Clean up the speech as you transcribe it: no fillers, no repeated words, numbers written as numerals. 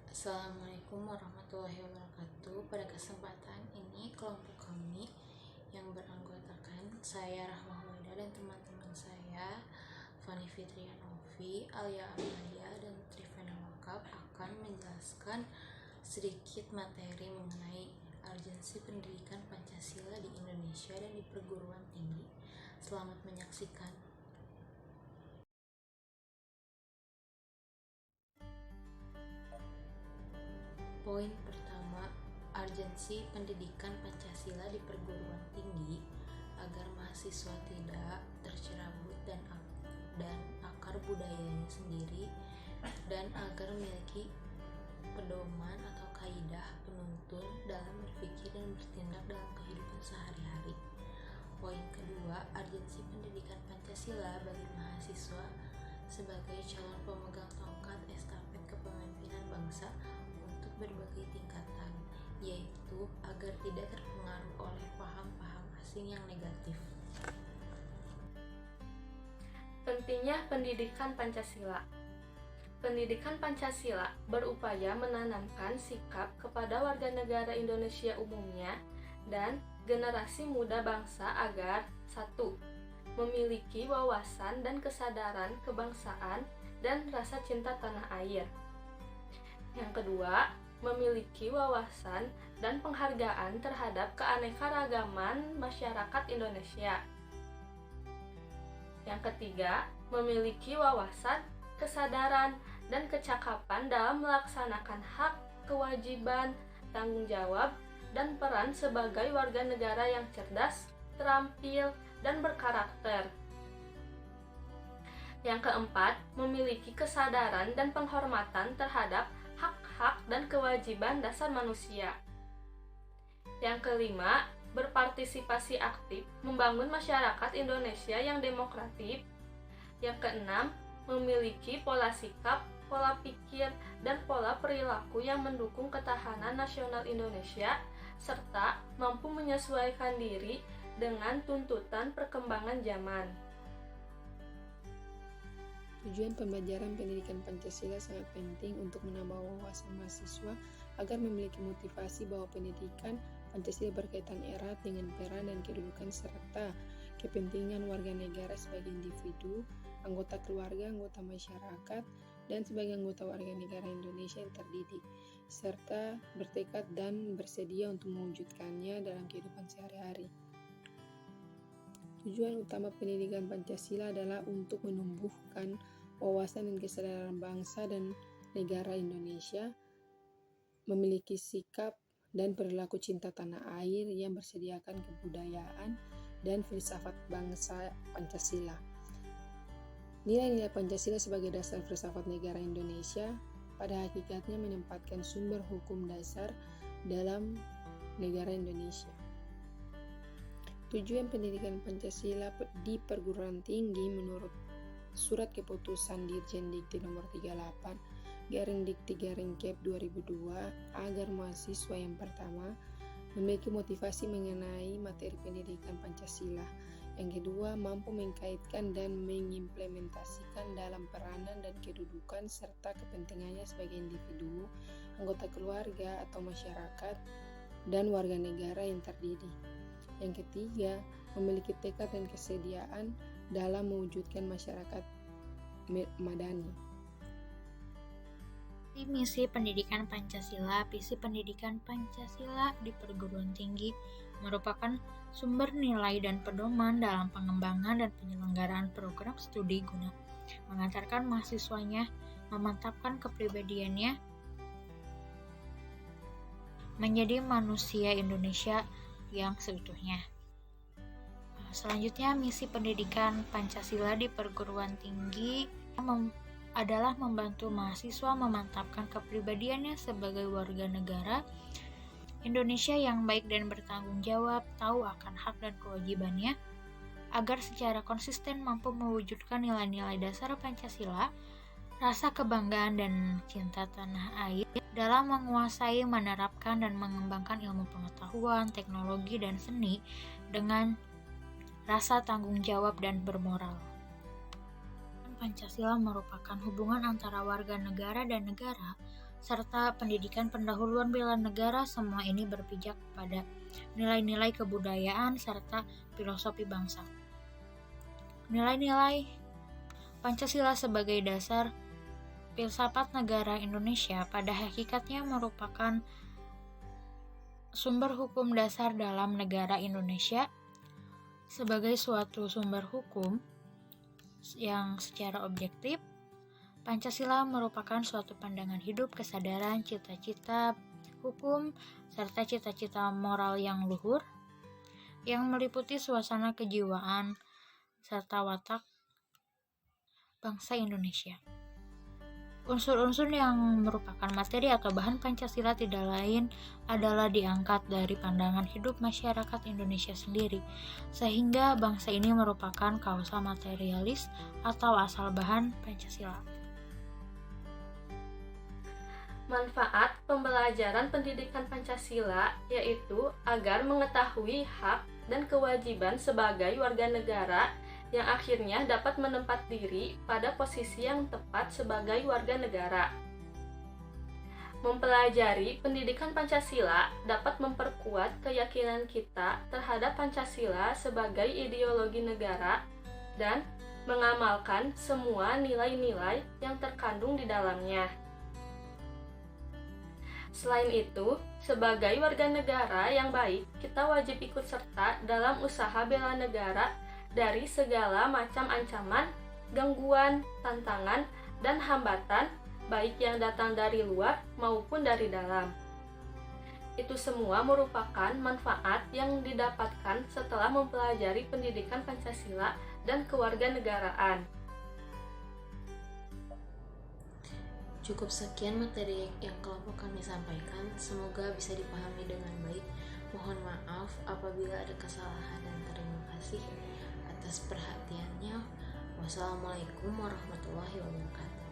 Assalamualaikum warahmatullahi wabarakatuh. Pada kesempatan ini, kelompok kami yang beranggotakan saya Rahma Huwaida dan teman-teman saya Fani Fitriya Novi, Alia Amalia, dan Trivena Wakab akan menjelaskan sedikit materi mengenai urgensi pendidikan Pancasila di Indonesia dan di perguruan tinggi. Selamat menyaksikan. Poin pertama, urgensi pendidikan Pancasila di perguruan tinggi agar mahasiswa tidak tercerabut dan akar budayanya sendiri, dan agar memiliki pedoman atau kaidah penuntun dalam berpikir dan bertindak dalam kehidupan sehari-hari. Poin kedua, urgensi pendidikan Pancasila bagi mahasiswa sebagai calon pemegang tongkat estafet kepemimpinan bangsa untuk berbagai tingkatan, yaitu agar tidak terpengaruh oleh paham-paham asing yang negatif. Pentingnya pendidikan Pancasila. Pendidikan Pancasila berupaya menanamkan sikap kepada warga negara Indonesia umumnya dan generasi muda bangsa agar 1. Memiliki wawasan dan kesadaran kebangsaan dan rasa cinta tanah air. Yang kedua, memiliki wawasan dan penghargaan terhadap keanekaragaman masyarakat Indonesia. Yang ketiga, memiliki wawasan, kesadaran, dan kecakapan dalam melaksanakan hak, kewajiban, tanggung jawab, dan peran sebagai warga negara yang cerdas, terampil, dan berkarakter. Yang keempat, memiliki kesadaran dan penghormatan terhadap hak-hak dan kewajiban dasar manusia. Yang kelima, berpartisipasi aktif membangun masyarakat Indonesia yang demokratif. Yang keenam, memiliki pola sikap, pola pikir, dan pola perilaku yang mendukung ketahanan nasional Indonesia, serta mampu menyesuaikan diri dengan tuntutan perkembangan zaman. Tujuan pembelajaran pendidikan Pancasila sangat penting untuk menambah wawasan mahasiswa agar memiliki motivasi bahwa pendidikan Pancasila berkaitan erat dengan peran dan kedudukan serta kepentingan warga negara sebagai individu, anggota keluarga, anggota masyarakat, dan sebagai anggota warga negara Indonesia yang terdidik, serta bertekad dan bersedia untuk mewujudkannya dalam kehidupan sehari-hari. Tujuan utama pendidikan Pancasila adalah untuk menumbuhkan wawasan dan kesadaran bangsa dan negara Indonesia, memiliki sikap dan perilaku cinta tanah air yang bersediakan kebudayaan dan filsafat bangsa Pancasila. Nilai-nilai Pancasila sebagai dasar filsafat negara Indonesia pada hakikatnya menempatkan sumber hukum dasar dalam negara Indonesia. Tujuan pendidikan Pancasila di perguruan tinggi menurut Surat Keputusan Dirjen Dikti nomor 38/Dikti/Kep 2002 agar mahasiswa yang pertama memiliki motivasi mengenai materi pendidikan Pancasila, yang kedua mampu mengkaitkan dan mengimplementasikan dalam peranan dan kedudukan serta kepentingannya sebagai individu, anggota keluarga atau masyarakat, dan warga negara yang terdidik. Yang ketiga, memiliki tekad dan kesediaan dalam mewujudkan masyarakat madani. Misi pendidikan Pancasila. Visi pendidikan Pancasila di perguruan tinggi merupakan sumber nilai dan pedoman dalam pengembangan dan penyelenggaraan program studi guna mengantarkan mahasiswanya memantapkan kepribadiannya menjadi manusia Indonesia yang seutuhnya. Selanjutnya, misi pendidikan Pancasila di perguruan tinggi adalah membantu mahasiswa memantapkan kepribadiannya sebagai warga negara Indonesia yang baik dan bertanggung jawab, tahu akan hak dan kewajibannya, agar secara konsisten mampu mewujudkan nilai-nilai dasar Pancasila, rasa kebanggaan dan cinta tanah air dalam menguasai, menerapkan, dan mengembangkan ilmu pengetahuan, teknologi, dan seni dengan rasa tanggung jawab dan bermoral. Pancasila merupakan hubungan antara warga negara dan negara serta pendidikan pendahuluan bela negara. Semua ini berpijak pada nilai-nilai kebudayaan serta filosofi bangsa. Nilai-nilai Pancasila sebagai dasar filsafat negara Indonesia pada hakikatnya merupakan sumber hukum dasar dalam negara Indonesia. Sebagai suatu sumber hukum yang secara objektif, Pancasila merupakan suatu pandangan hidup, kesadaran, cita-cita hukum, serta cita-cita moral yang luhur, yang meliputi suasana kejiwaan serta watak bangsa Indonesia. Unsur-unsur yang merupakan materi atau bahan Pancasila tidak lain adalah diangkat dari pandangan hidup masyarakat Indonesia sendiri, sehingga bangsa ini merupakan kausa materialis atau asal bahan Pancasila. Manfaat pembelajaran pendidikan Pancasila yaitu agar mengetahui hak dan kewajiban sebagai warga negara yang akhirnya dapat menempat diri pada posisi yang tepat sebagai warga negara. Mempelajari pendidikan Pancasila dapat memperkuat keyakinan kita terhadap Pancasila sebagai ideologi negara dan mengamalkan semua nilai-nilai yang terkandung di dalamnya. Selain itu, sebagai warga negara yang baik, kita wajib ikut serta dalam usaha bela negara dari segala macam ancaman, gangguan, tantangan, dan hambatan, baik yang datang dari luar maupun dari dalam. Itu semua merupakan manfaat yang didapatkan setelah mempelajari pendidikan Pancasila dan kewarganegaraan. Cukup sekian materi yang kelompok kami sampaikan. Semoga bisa dipahami dengan baik. Mohon maaf apabila ada kesalahan dan terima kasih atas perhatiannya. Wassalamualaikum warahmatullahi wabarakatuh.